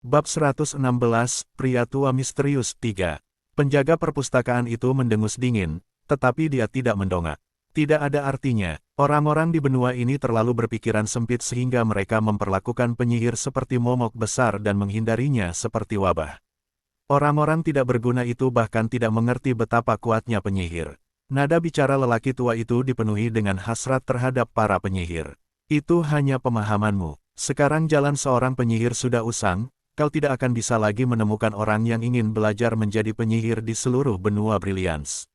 Bab 116, Pria Tua Misterius 3. Penjaga perpustakaan itu mendengus dingin, tetapi dia tidak mendongak. Tidak ada artinya, orang-orang di benua ini terlalu berpikiran sempit sehingga mereka memperlakukan penyihir seperti momok besar dan menghindarinya seperti wabah. Orang-orang tidak berguna itu bahkan tidak mengerti betapa kuatnya penyihir. Nada bicara lelaki tua itu dipenuhi dengan hasrat terhadap para penyihir. Itu hanya pemahamanmu. Sekarang jalan seorang penyihir sudah usang. Kau tidak akan bisa lagi menemukan orang yang ingin belajar menjadi penyihir di seluruh benua Brilliance.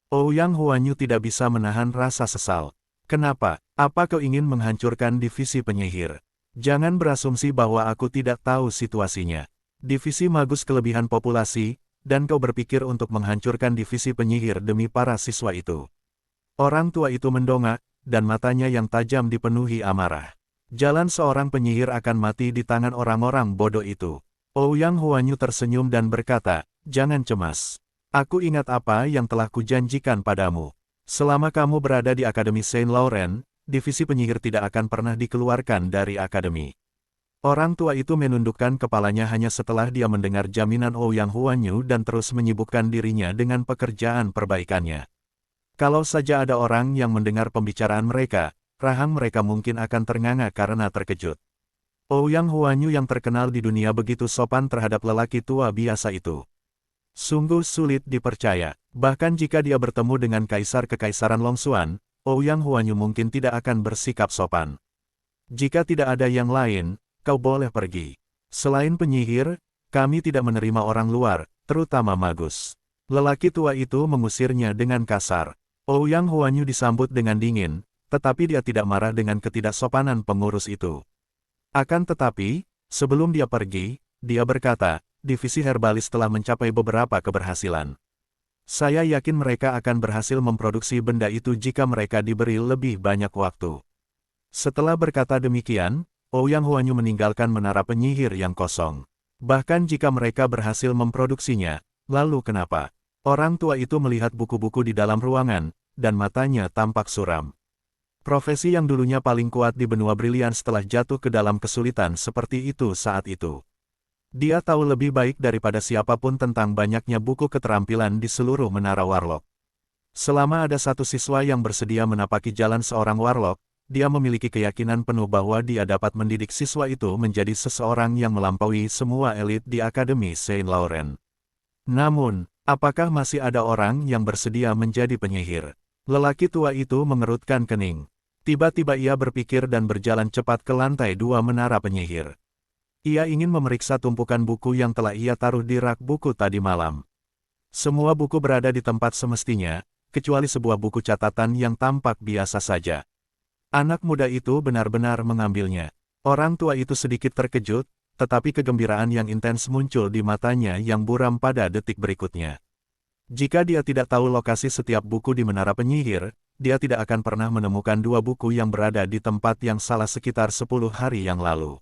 Ouyang Huanyu tidak bisa menahan rasa sesal. Kenapa? Apa kau ingin menghancurkan divisi penyihir? Jangan berasumsi bahwa aku tidak tahu situasinya. Divisi Magus kelebihan populasi, dan kau berpikir untuk menghancurkan divisi penyihir demi para siswa itu. Orang tua itu mendongak, dan matanya yang tajam dipenuhi amarah. Jalan seorang penyihir akan mati di tangan orang-orang bodoh itu. Ouyang Huanyu tersenyum dan berkata, jangan cemas. Aku ingat apa yang telah kujanjikan padamu. Selama kamu berada di Akademi Saint Laurent, divisi penyihir tidak akan pernah dikeluarkan dari akademi. Orang tua itu menundukkan kepalanya hanya setelah dia mendengar jaminan Ouyang Huanyu dan terus menyibukkan dirinya dengan pekerjaan perbaikannya. Kalau saja ada orang yang mendengar pembicaraan mereka, rahang mereka mungkin akan ternganga karena terkejut. Ouyang Huanyu yang terkenal di dunia begitu sopan terhadap lelaki tua biasa itu. Sungguh sulit dipercaya, bahkan jika dia bertemu dengan Kaisar Kekaisaran Longsuan, Ouyang Huanyu mungkin tidak akan bersikap sopan. Jika tidak ada yang lain, kau boleh pergi. Selain penyihir, kami tidak menerima orang luar, terutama Magus. Lelaki tua itu mengusirnya dengan kasar. Ouyang Huanyu disambut dengan dingin, tetapi dia tidak marah dengan ketidaksopanan pengurus itu. Akan tetapi, sebelum dia pergi, dia berkata, divisi herbalis telah mencapai beberapa keberhasilan. Saya yakin mereka akan berhasil memproduksi benda itu jika mereka diberi lebih banyak waktu. Setelah berkata demikian, Ouyang Huanyu meninggalkan menara penyihir yang kosong. Bahkan jika mereka berhasil memproduksinya, lalu kenapa? Orang tua itu melihat buku-buku di dalam ruangan, dan matanya tampak suram. Profesi yang dulunya paling kuat di benua Brilliance telah jatuh ke dalam kesulitan seperti itu saat itu. Dia tahu lebih baik daripada siapapun tentang banyaknya buku keterampilan di seluruh menara Warlock. Selama ada satu siswa yang bersedia menapaki jalan seorang Warlock, dia memiliki keyakinan penuh bahwa dia dapat mendidik siswa itu menjadi seseorang yang melampaui semua elit di Akademi Saint Laurent. Namun, apakah masih ada orang yang bersedia menjadi penyihir? Lelaki tua itu mengerutkan kening. Tiba-tiba ia berpikir dan berjalan cepat ke lantai 2 menara penyihir. Ia ingin memeriksa tumpukan buku yang telah ia taruh di rak buku tadi malam. Semua buku berada di tempat semestinya, kecuali sebuah buku catatan yang tampak biasa saja. Anak muda itu benar-benar mengambilnya. Orang tua itu sedikit terkejut, tetapi kegembiraan yang intens muncul di matanya yang buram pada detik berikutnya. Jika dia tidak tahu lokasi setiap buku di menara penyihir, dia tidak akan pernah menemukan dua buku yang berada di tempat yang salah sekitar 10 hari yang lalu.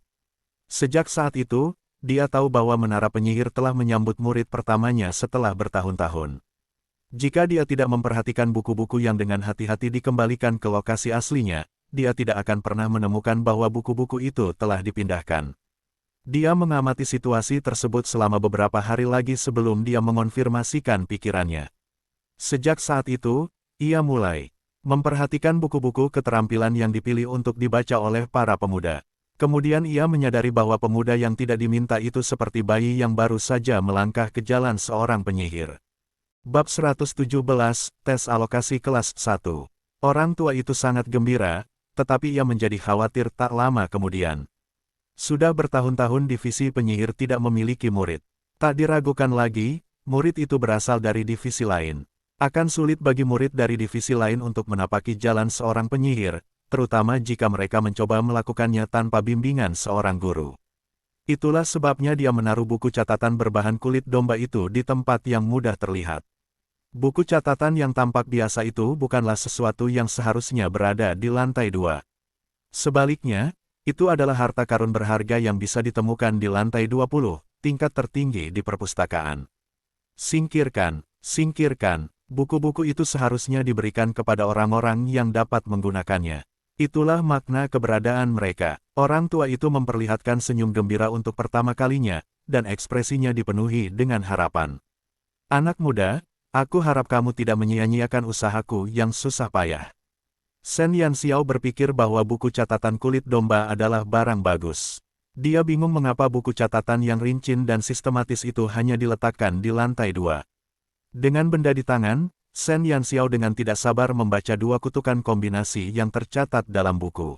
Sejak saat itu, dia tahu bahwa menara penyihir telah menyambut murid pertamanya setelah bertahun-tahun. Jika dia tidak memperhatikan buku-buku yang dengan hati-hati dikembalikan ke lokasi aslinya, dia tidak akan pernah menemukan bahwa buku-buku itu telah dipindahkan. Dia mengamati situasi tersebut selama beberapa hari lagi sebelum dia mengonfirmasikan pikirannya. Sejak saat itu, ia mulai memperhatikan buku-buku keterampilan yang dipilih untuk dibaca oleh para pemuda. Kemudian ia menyadari bahwa pemuda yang tidak diminta itu seperti bayi yang baru saja melangkah ke jalan seorang penyihir. Bab 117, Tes Alokasi Kelas 1. Orang tua itu sangat gembira, tetapi ia menjadi khawatir tak lama kemudian. Sudah bertahun-tahun divisi penyihir tidak memiliki murid. Tak diragukan lagi, murid itu berasal dari divisi lain. Akan sulit bagi murid dari divisi lain untuk menapaki jalan seorang penyihir, terutama jika mereka mencoba melakukannya tanpa bimbingan seorang guru. Itulah sebabnya dia menaruh buku catatan berbahan kulit domba itu di tempat yang mudah terlihat. Buku catatan yang tampak biasa itu bukanlah sesuatu yang seharusnya berada di lantai 2. Sebaliknya, itu adalah harta karun berharga yang bisa ditemukan di lantai 20, tingkat tertinggi di perpustakaan. Singkirkan, singkirkan, buku-buku itu seharusnya diberikan kepada orang-orang yang dapat menggunakannya. Itulah makna keberadaan mereka. Orang tua itu memperlihatkan senyum gembira untuk pertama kalinya, dan ekspresinya dipenuhi dengan harapan. Anak muda, aku harap kamu tidak menyia-nyiakan usahaku yang susah payah. Shen Yanxiao berpikir bahwa buku catatan kulit domba adalah barang bagus. Dia bingung mengapa buku catatan yang rinci dan sistematis itu hanya diletakkan di lantai 2. Dengan benda di tangan, Shen Yanxiao dengan tidak sabar membaca 2 kutukan kombinasi yang tercatat dalam buku.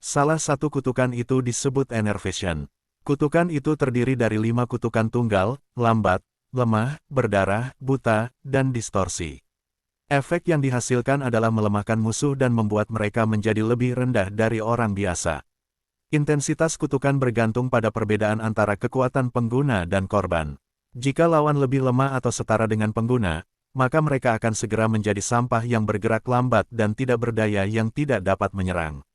Salah satu kutukan itu disebut Enervation. Kutukan itu terdiri dari 5 kutukan tunggal, lambat, lemah, berdarah, buta, dan distorsi. Efek yang dihasilkan adalah melemahkan musuh dan membuat mereka menjadi lebih rendah dari orang biasa. Intensitas kutukan bergantung pada perbedaan antara kekuatan pengguna dan korban. Jika lawan lebih lemah atau setara dengan pengguna, maka mereka akan segera menjadi sampah yang bergerak lambat dan tidak berdaya yang tidak dapat menyerang.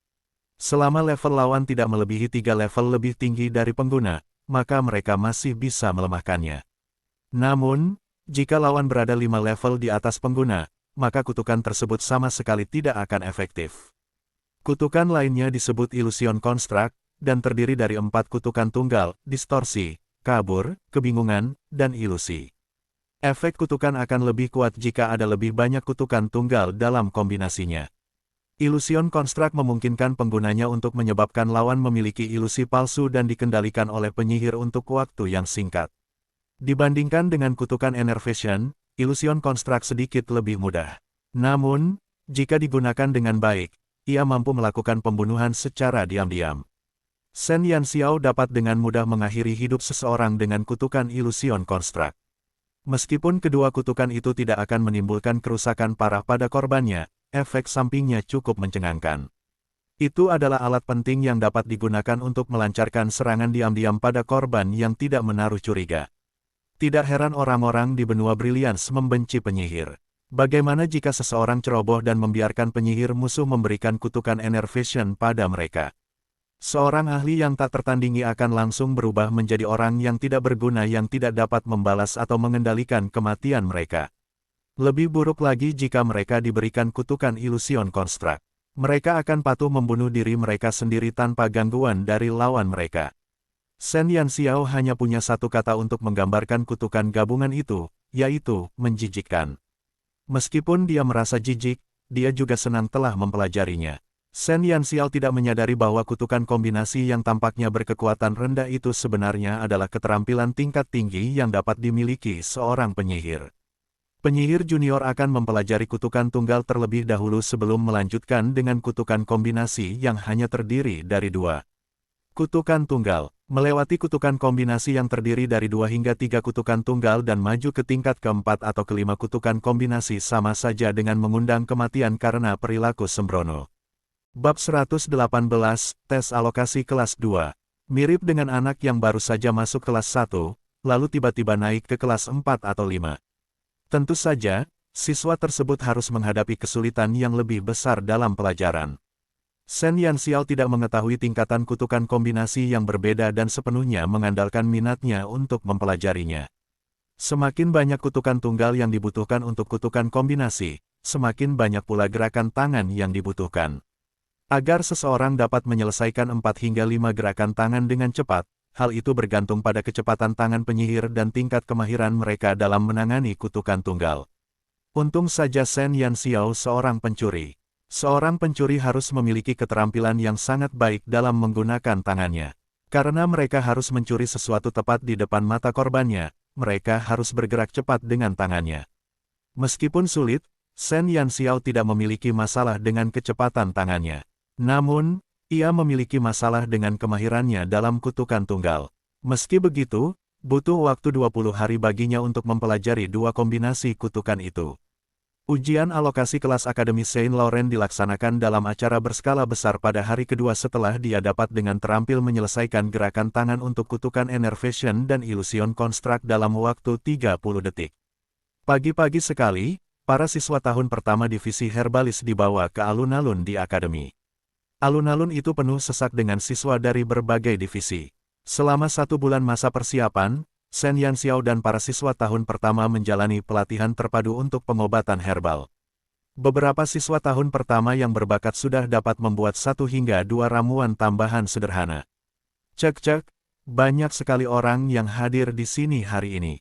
Selama level lawan tidak melebihi 3 level lebih tinggi dari pengguna, maka mereka masih bisa melemahkannya. Namun, jika lawan berada 5 level di atas pengguna, maka kutukan tersebut sama sekali tidak akan efektif. Kutukan lainnya disebut Illusion Construct, dan terdiri dari 4 kutukan tunggal, distorsi, kabur, kebingungan, dan ilusi. Efek kutukan akan lebih kuat jika ada lebih banyak kutukan tunggal dalam kombinasinya. Illusion Construct memungkinkan penggunanya untuk menyebabkan lawan memiliki ilusi palsu dan dikendalikan oleh penyihir untuk waktu yang singkat. Dibandingkan dengan kutukan Enervation, Illusion Construct sedikit lebih mudah. Namun, jika digunakan dengan baik, ia mampu melakukan pembunuhan secara diam-diam. Shen Yanxiao dapat dengan mudah mengakhiri hidup seseorang dengan kutukan Illusion Construct. Meskipun kedua kutukan itu tidak akan menimbulkan kerusakan parah pada korbannya, efek sampingnya cukup mencengangkan. Itu adalah alat penting yang dapat digunakan untuk melancarkan serangan diam-diam pada korban yang tidak menaruh curiga. Tidak heran orang-orang di benua Brilliance membenci penyihir. Bagaimana jika seseorang ceroboh dan membiarkan penyihir musuh memberikan kutukan Enervation pada mereka? Seorang ahli yang tak tertandingi akan langsung berubah menjadi orang yang tidak berguna yang tidak dapat membalas atau mengendalikan kematian mereka. Lebih buruk lagi jika mereka diberikan kutukan Illusion Construct. Mereka akan patuh membunuh diri mereka sendiri tanpa gangguan dari lawan mereka. Shen Yanxiao hanya punya satu kata untuk menggambarkan kutukan gabungan itu, yaitu menjijikkan. Meskipun dia merasa jijik, dia juga senang telah mempelajarinya. Shen Yanxiao tidak menyadari bahwa kutukan kombinasi yang tampaknya berkekuatan rendah itu sebenarnya adalah keterampilan tingkat tinggi yang dapat dimiliki seorang penyihir. Penyihir junior akan mempelajari kutukan tunggal terlebih dahulu sebelum melanjutkan dengan kutukan kombinasi yang hanya terdiri dari 2. Kutukan tunggal. Melewati kutukan kombinasi yang terdiri dari 2 hingga 3 kutukan tunggal dan maju ke tingkat keempat atau kelima kutukan kombinasi sama saja dengan mengundang kematian karena perilaku sembrono. Bab 118, Tes Alokasi Kelas 2. Mirip dengan anak yang baru saja masuk kelas 1, lalu tiba-tiba naik ke kelas 4 atau 5. Tentu saja, siswa tersebut harus menghadapi kesulitan yang lebih besar dalam pelajaran. Shen Yanxiao tidak mengetahui tingkatan kutukan kombinasi yang berbeda dan sepenuhnya mengandalkan minatnya untuk mempelajarinya. Semakin banyak kutukan tunggal yang dibutuhkan untuk kutukan kombinasi, semakin banyak pula gerakan tangan yang dibutuhkan. Agar seseorang dapat menyelesaikan 4 hingga 5 gerakan tangan dengan cepat, hal itu bergantung pada kecepatan tangan penyihir dan tingkat kemahiran mereka dalam menangani kutukan tunggal. Untung saja Shen Yanxiao seorang pencuri. Seorang pencuri harus memiliki keterampilan yang sangat baik dalam menggunakan tangannya. Karena mereka harus mencuri sesuatu tepat di depan mata korbannya, mereka harus bergerak cepat dengan tangannya. Meskipun sulit, Shen Yanxiao tidak memiliki masalah dengan kecepatan tangannya. Namun, ia memiliki masalah dengan kemahirannya dalam kutukan tunggal. Meski begitu, butuh waktu 20 hari baginya untuk mempelajari 2 kombinasi kutukan itu. Ujian alokasi kelas Akademi Saint Laurent dilaksanakan dalam acara berskala besar pada hari kedua setelah dia dapat dengan terampil menyelesaikan gerakan tangan untuk kutukan Enervation dan Illusion Construct dalam waktu 30 detik. Pagi-pagi sekali, para siswa tahun pertama divisi Herbalis dibawa ke alun-alun di akademi. Alun-alun itu penuh sesak dengan siswa dari berbagai divisi. Selama 1 bulan masa persiapan, Shen Yanxiao dan para siswa tahun pertama menjalani pelatihan terpadu untuk pengobatan herbal. Beberapa siswa tahun pertama yang berbakat sudah dapat membuat 1 hingga 2 ramuan tambahan sederhana. Cek, banyak sekali orang yang hadir di sini hari ini.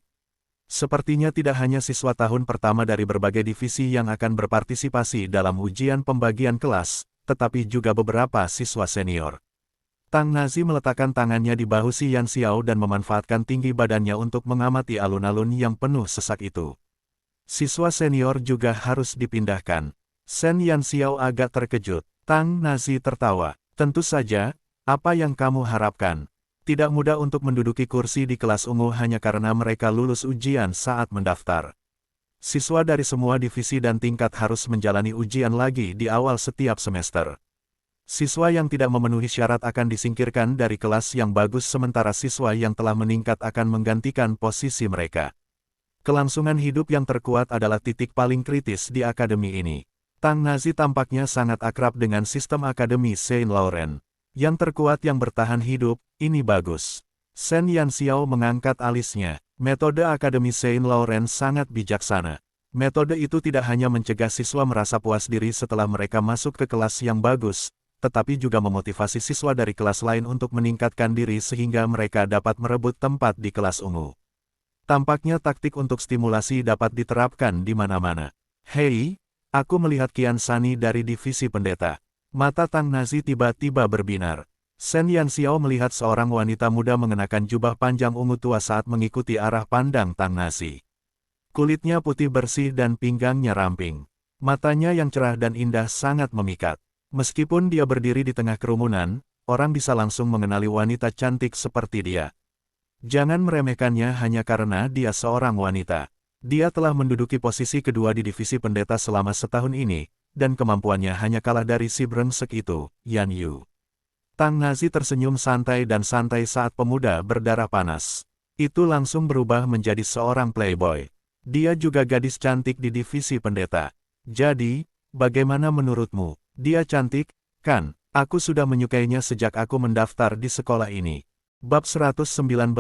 Sepertinya tidak hanya siswa tahun pertama dari berbagai divisi yang akan berpartisipasi dalam ujian pembagian kelas, tetapi juga beberapa siswa senior. Tang Nazi meletakkan tangannya di bahu si Yan Xiao dan memanfaatkan tinggi badannya untuk mengamati alun-alun yang penuh sesak itu. Siswa senior juga harus dipindahkan. Sen Yan Xiao agak terkejut. Tang Nazi tertawa. Tentu saja, apa yang kamu harapkan? Tidak mudah untuk menduduki kursi di kelas ungu hanya karena mereka lulus ujian saat mendaftar. Siswa dari semua divisi dan tingkat harus menjalani ujian lagi di awal setiap semester. Siswa yang tidak memenuhi syarat akan disingkirkan dari kelas yang bagus sementara siswa yang telah meningkat akan menggantikan posisi mereka. Kelangsungan hidup yang terkuat adalah titik paling kritis di akademi ini. Tang Nazi tampaknya sangat akrab dengan sistem akademi Saint Laurent. Yang terkuat yang bertahan hidup, ini bagus. Sen Yan Xiao mengangkat alisnya. Metode Akademi Saint Laurent sangat bijaksana. Metode itu tidak hanya mencegah siswa merasa puas diri setelah mereka masuk ke kelas yang bagus, tetapi juga memotivasi siswa dari kelas lain untuk meningkatkan diri sehingga mereka dapat merebut tempat di kelas ungu. Tampaknya taktik untuk stimulasi dapat diterapkan di mana-mana. Hei, aku melihat Qian Sani dari divisi pendeta. Mata Tang Nazi tiba-tiba berbinar. Sen Yan Xiao melihat seorang wanita muda mengenakan jubah panjang ungu tua saat mengikuti arah pandang Tang Nazi. Kulitnya putih bersih dan pinggangnya ramping. Matanya yang cerah dan indah sangat memikat. Meskipun dia berdiri di tengah kerumunan, orang bisa langsung mengenali wanita cantik seperti dia. Jangan meremehkannya hanya karena dia seorang wanita. Dia telah menduduki posisi kedua di divisi pendeta selama setahun ini, dan kemampuannya hanya kalah dari si brengsek itu, Yan Yu. Tang Nazi tersenyum santai dan santai saat pemuda berdarah panas. Itu langsung berubah menjadi seorang playboy. Dia juga gadis cantik di divisi pendeta. Jadi, bagaimana menurutmu? Dia cantik, kan? Aku sudah menyukainya sejak aku mendaftar di sekolah ini. Bab 119,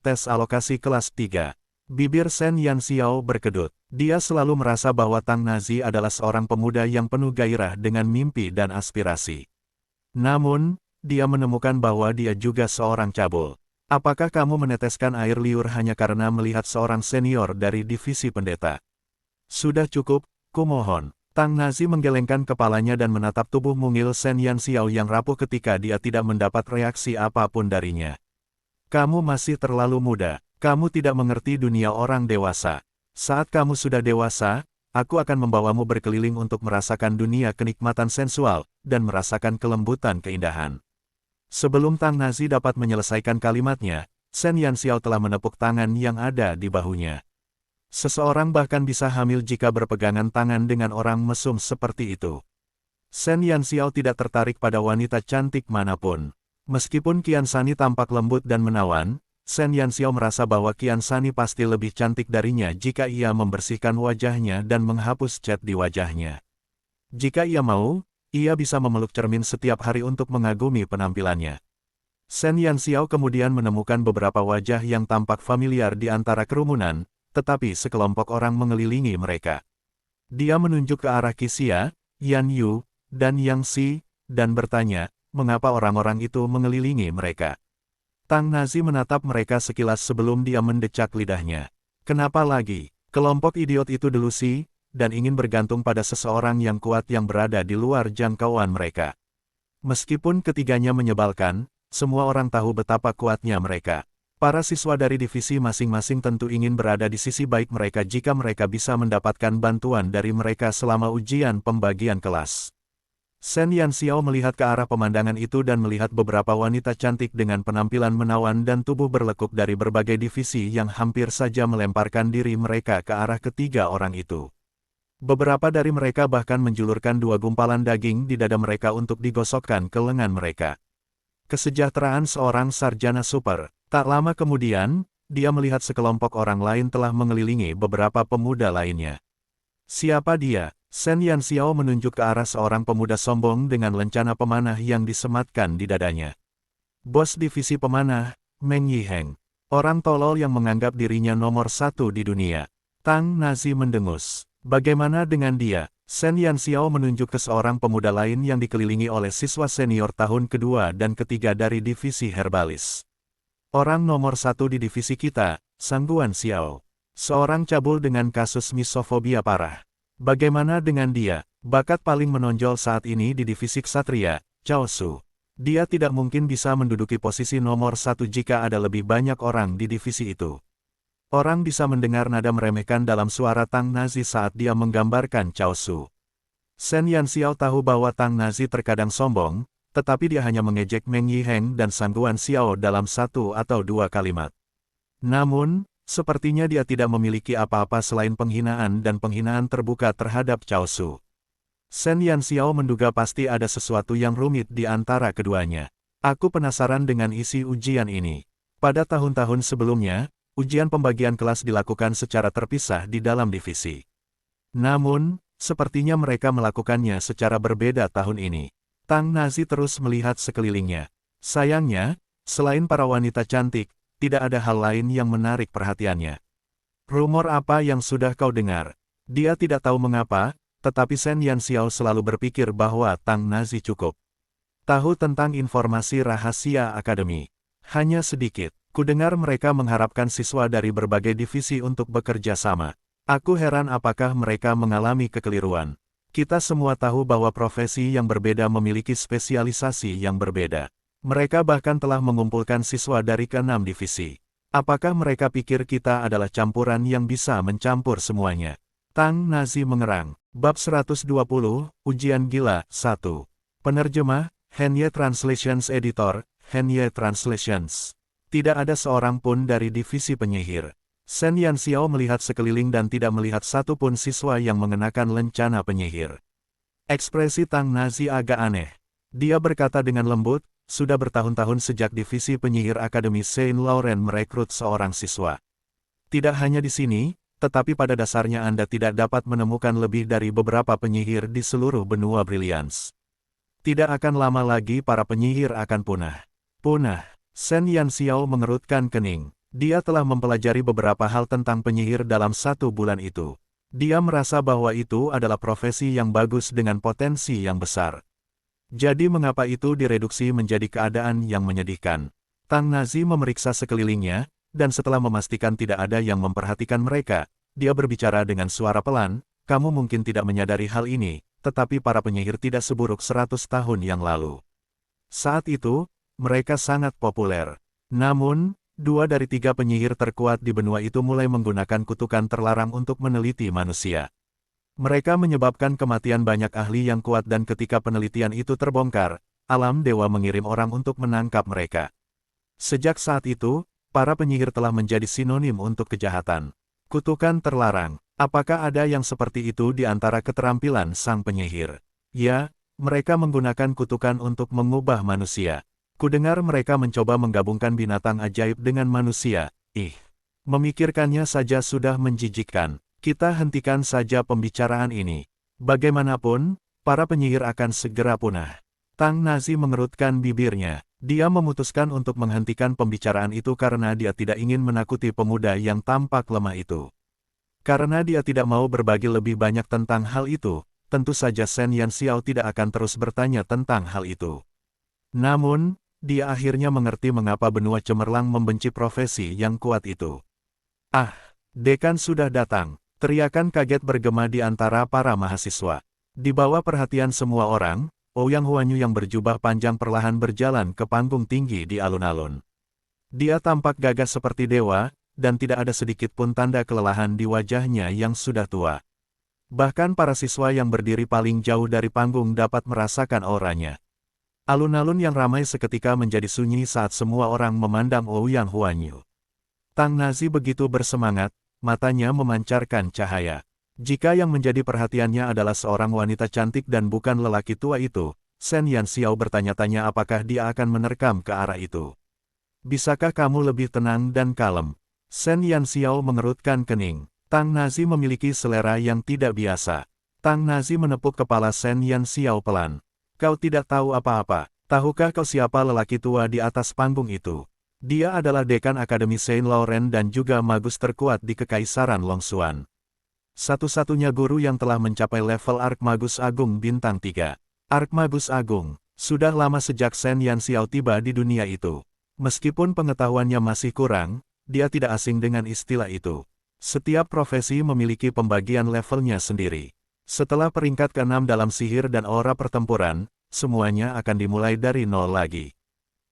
Tes Alokasi Kelas 3. Bibir Sen Yan Xiao berkedut. Dia selalu merasa bahwa Tang Nazi adalah seorang pemuda yang penuh gairah dengan mimpi dan aspirasi. Namun, dia menemukan bahwa dia juga seorang cabul. Apakah kamu meneteskan air liur hanya karena melihat seorang senior dari divisi pendeta? Sudah cukup, kumohon. Tang Nazi menggelengkan kepalanya dan menatap tubuh mungil Sen Yan Xiao yang rapuh ketika dia tidak mendapat reaksi apapun darinya. Kamu masih terlalu muda. Kamu tidak mengerti dunia orang dewasa. Saat kamu sudah dewasa, aku akan membawamu berkeliling untuk merasakan dunia kenikmatan sensual, dan merasakan kelembutan keindahan. Sebelum Tang Nazi dapat menyelesaikan kalimatnya, Sen Yan Xiao telah menepuk tangan yang ada di bahunya. Seseorang bahkan bisa hamil jika berpegangan tangan dengan orang mesum seperti itu. Sen Yan Xiao tidak tertarik pada wanita cantik manapun. Meskipun Qian Sani tampak lembut dan menawan, Sen Yan Xiao merasa bahwa Qian Sani pasti lebih cantik darinya jika ia membersihkan wajahnya dan menghapus cat di wajahnya. Jika ia mau, ia bisa memeluk cermin setiap hari untuk mengagumi penampilannya. Sen Yan Xiao kemudian menemukan beberapa wajah yang tampak familiar di antara kerumunan, tetapi sekelompok orang mengelilingi mereka. Dia menunjuk ke arah Qixia, Yan Yu, dan Yang Xi, dan bertanya, mengapa orang-orang itu mengelilingi mereka. Tang Nazi menatap mereka sekilas sebelum dia mendecak lidahnya. Kenapa lagi? Kelompok idiot itu delusi, dan ingin bergantung pada seseorang yang kuat yang berada di luar jangkauan mereka. Meskipun ketiganya menyebalkan, semua orang tahu betapa kuatnya mereka. Para siswa dari divisi masing-masing tentu ingin berada di sisi baik mereka jika mereka bisa mendapatkan bantuan dari mereka selama ujian pembagian kelas. Sen Yan Xiao melihat ke arah pemandangan itu dan melihat beberapa wanita cantik dengan penampilan menawan dan tubuh berlekuk dari berbagai divisi yang hampir saja melemparkan diri mereka ke arah ketiga orang itu. Beberapa dari mereka bahkan menjulurkan 2 gumpalan daging di dada mereka untuk digosokkan ke lengan mereka. Kesejahteraan seorang sarjana super. Tak lama kemudian, dia melihat sekelompok orang lain telah mengelilingi beberapa pemuda lainnya. Siapa dia? Sen Yan Xiao menunjuk ke arah seorang pemuda sombong dengan lencana pemanah yang disematkan di dadanya. Bos divisi pemanah, Meng Yiheng. Orang tolol yang menganggap dirinya nomor 1 di dunia. Tang Nazi mendengus. Bagaimana dengan dia? Shen Yanxiao menunjuk ke seorang pemuda lain yang dikelilingi oleh siswa senior tahun kedua dan ketiga dari divisi herbalis. Orang nomor 1 di divisi kita, Sang Guan Xiao. Seorang cabul dengan kasus misofobia parah. Bagaimana dengan dia? Bakat paling menonjol saat ini di divisi ksatria, Cao Su. Dia tidak mungkin bisa menduduki posisi nomor 1 jika ada lebih banyak orang di divisi itu. Orang bisa mendengar nada meremehkan dalam suara Tang Nazi saat dia menggambarkan Cao Su. Shen Yanxiao tahu bahwa Tang Nazi terkadang sombong, tetapi dia hanya mengejek Meng Yiheng dan Sang Guan Xiao dalam 1 atau 2 kalimat. Namun, sepertinya dia tidak memiliki apa-apa selain penghinaan dan penghinaan terbuka terhadap Cao Su. Shen Yanxiao menduga pasti ada sesuatu yang rumit di antara keduanya. Aku penasaran dengan isi ujian ini. Pada tahun-tahun sebelumnya, ujian pembagian kelas dilakukan secara terpisah di dalam divisi. Namun, sepertinya mereka melakukannya secara berbeda tahun ini. Tang Nazi terus melihat sekelilingnya. Sayangnya, selain para wanita cantik, tidak ada hal lain yang menarik perhatiannya. Rumor apa yang sudah kau dengar? Dia tidak tahu mengapa, tetapi Shen Yanxiao selalu berpikir bahwa Tang Nazi cukup tahu tentang informasi rahasia akademi. Hanya sedikit. Kudengar mereka mengharapkan siswa dari berbagai divisi untuk bekerja sama. Aku heran apakah mereka mengalami kekeliruan. Kita semua tahu bahwa profesi yang berbeda memiliki spesialisasi yang berbeda. Mereka bahkan telah mengumpulkan siswa dari ke-6 divisi. Apakah mereka pikir kita adalah campuran yang bisa mencampur semuanya? Tang Nazi mengerang. Bab 120, Ujian Gila, 1. Penerjemah, Henye Translations Editor, Henye Translations. Tidak ada seorang pun dari divisi penyihir. Shen Yanxiao melihat sekeliling dan tidak melihat satu pun siswa yang mengenakan lencana penyihir. Ekspresi Tang Nazi agak aneh. Dia berkata dengan lembut, sudah bertahun-tahun sejak divisi penyihir Akademi Saint Laurent merekrut seorang siswa. Tidak hanya di sini, tetapi pada dasarnya Anda tidak dapat menemukan lebih dari beberapa penyihir di seluruh benua Brilliance. Tidak akan lama lagi para penyihir akan punah. Punah. Shen Yanxiao mengerutkan kening. Dia telah mempelajari beberapa hal tentang penyihir dalam 1 bulan itu. Dia merasa bahwa itu adalah profesi yang bagus dengan potensi yang besar. Jadi mengapa itu direduksi menjadi keadaan yang menyedihkan? Tang Nazi memeriksa sekelilingnya, dan setelah memastikan tidak ada yang memperhatikan mereka, dia berbicara dengan suara pelan, kamu mungkin tidak menyadari hal ini, tetapi para penyihir tidak seburuk 100 tahun yang lalu. Saat itu, mereka sangat populer. Namun, 2 dari 3 penyihir terkuat di benua itu mulai menggunakan kutukan terlarang untuk meneliti manusia. Mereka menyebabkan kematian banyak ahli yang kuat dan ketika penelitian itu terbongkar, alam dewa mengirim orang untuk menangkap mereka. Sejak saat itu, para penyihir telah menjadi sinonim untuk kejahatan. Kutukan terlarang. Apakah ada yang seperti itu di antara keterampilan sang penyihir? Ya, mereka menggunakan kutukan untuk mengubah manusia. Kudengar mereka mencoba menggabungkan binatang ajaib dengan manusia. Memikirkannya saja sudah menjijikkan. Kita hentikan saja pembicaraan ini. Bagaimanapun, para penyihir akan segera punah. Tang Nazi mengerutkan bibirnya. Dia memutuskan untuk menghentikan pembicaraan itu karena dia tidak ingin menakuti pemuda yang tampak lemah itu. Karena dia tidak mau berbagi lebih banyak tentang hal itu, tentu saja Shen Yanxiao tidak akan terus bertanya tentang hal itu. Namun, dia akhirnya mengerti mengapa benua cemerlang membenci profesi yang kuat itu. Ah, dekan sudah datang. Teriakan kaget bergema di antara para mahasiswa. Di bawah perhatian semua orang, Ouyang Huanyu yang berjubah panjang perlahan berjalan ke panggung tinggi di alun-alun. Dia tampak gagah seperti dewa, dan tidak ada sedikit pun tanda kelelahan di wajahnya yang sudah tua. Bahkan para siswa yang berdiri paling jauh dari panggung dapat merasakan auranya. Alun-alun yang ramai seketika menjadi sunyi saat semua orang memandang Ouyang Huanyu. Tang Nazi begitu bersemangat, matanya memancarkan cahaya. Jika yang menjadi perhatiannya adalah seorang wanita cantik dan bukan lelaki tua itu, Shen Yanxiao bertanya-tanya apakah dia akan menerkam ke arah itu. Bisakah kamu lebih tenang dan kalem? Shen Yanxiao mengerutkan kening. Tang Nazi memiliki selera yang tidak biasa. Tang Nazi menepuk kepala Shen Yanxiao pelan. Kau tidak tahu apa-apa. Tahukah kau siapa lelaki tua di atas panggung itu? Dia adalah dekan Akademi Saint Laurent dan juga magus terkuat di Kekaisaran Longxuan. Satu-satunya guru yang telah mencapai level Archmagus Agung Bintang 3. Archmagus Agung, sudah lama sejak Shen Yanxiao tiba di dunia itu. Meskipun pengetahuannya masih kurang, dia tidak asing dengan istilah itu. Setiap profesi memiliki pembagian levelnya sendiri. Setelah peringkat ke-6 dalam sihir dan aura pertempuran, semuanya akan dimulai dari nol lagi.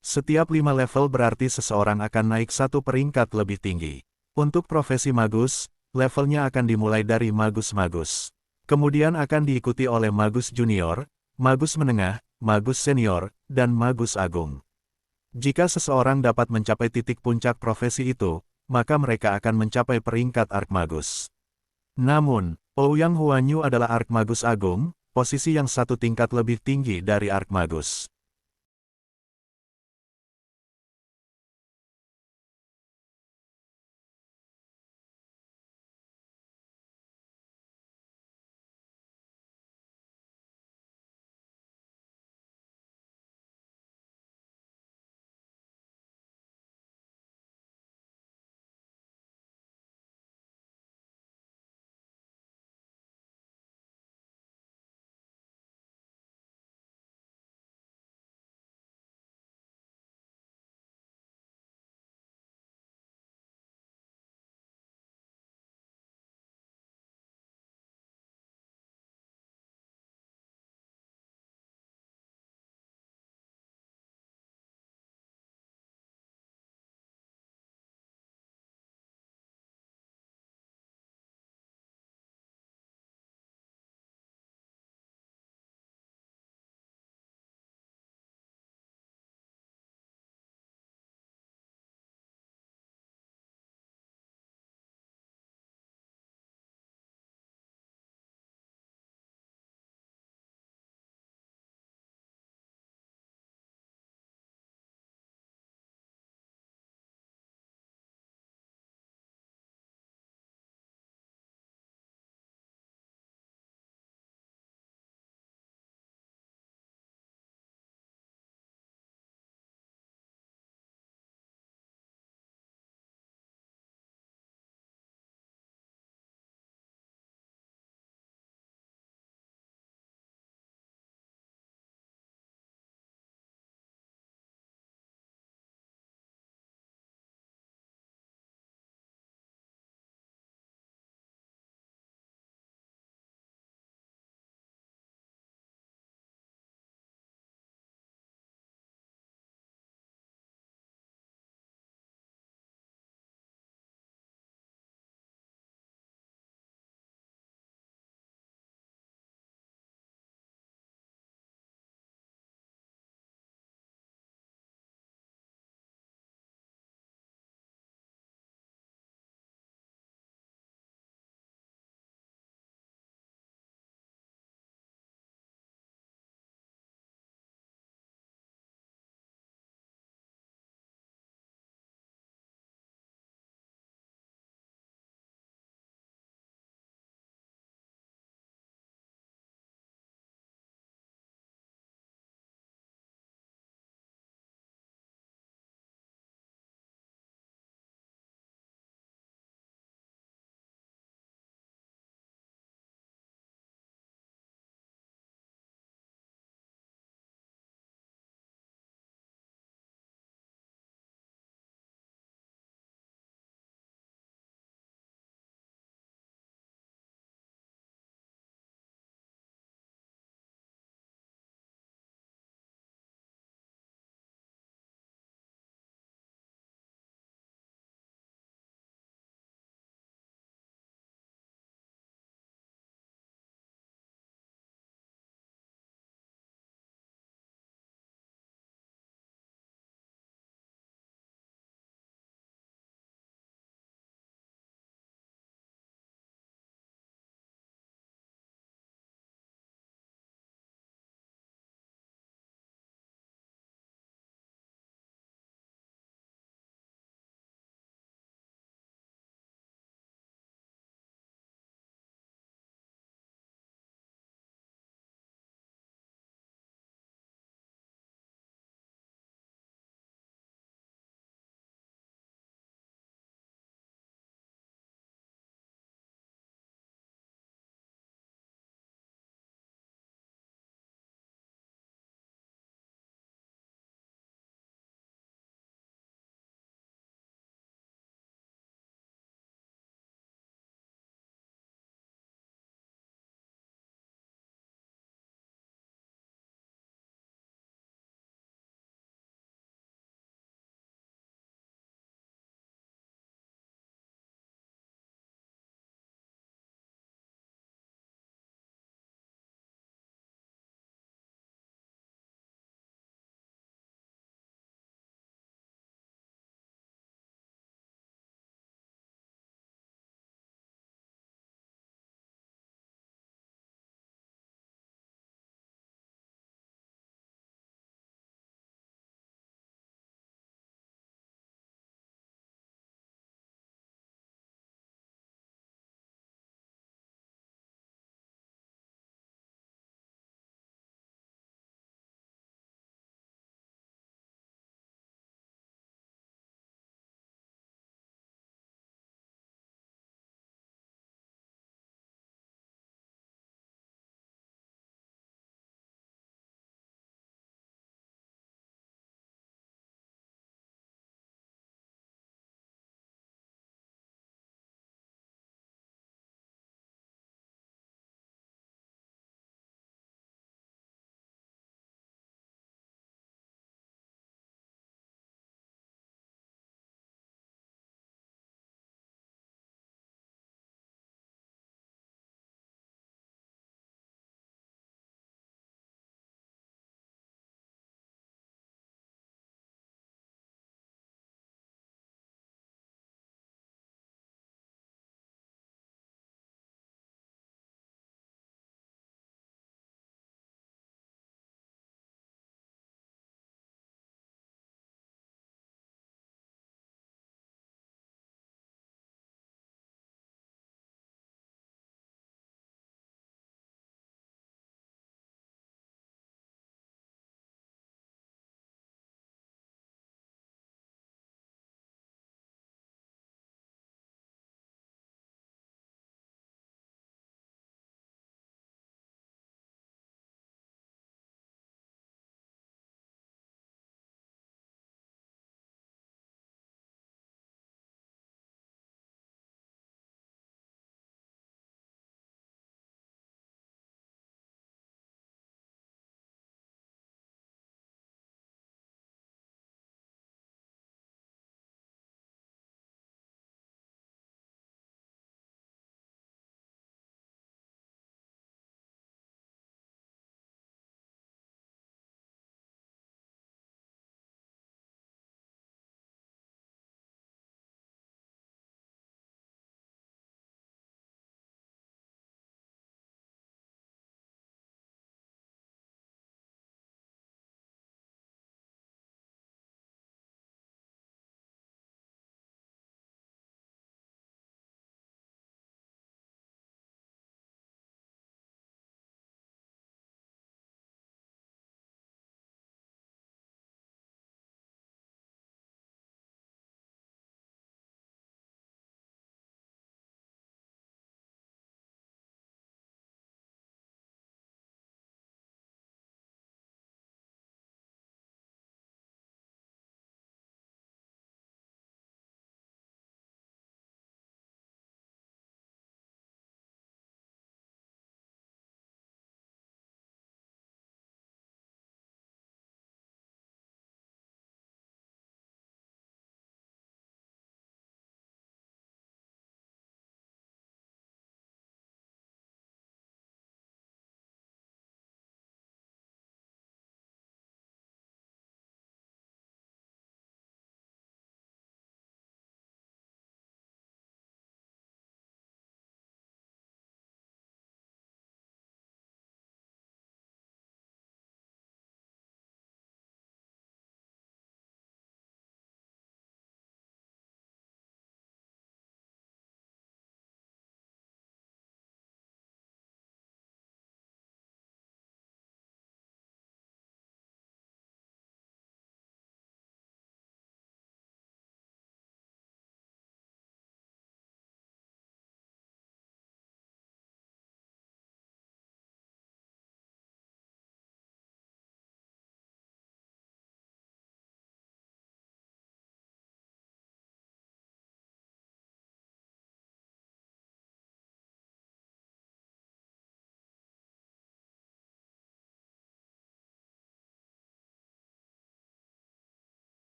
Setiap 5 level berarti seseorang akan naik satu peringkat lebih tinggi. Untuk profesi magus, levelnya akan dimulai dari magus-magus. Kemudian akan diikuti oleh magus junior, magus menengah, magus senior, dan magus agung. Jika seseorang dapat mencapai titik puncak profesi itu, maka mereka akan mencapai peringkat Archmagus. Namun, Ouyang Huanyu adalah Archmagus Agung, posisi yang satu tingkat lebih tinggi dari Archmagus.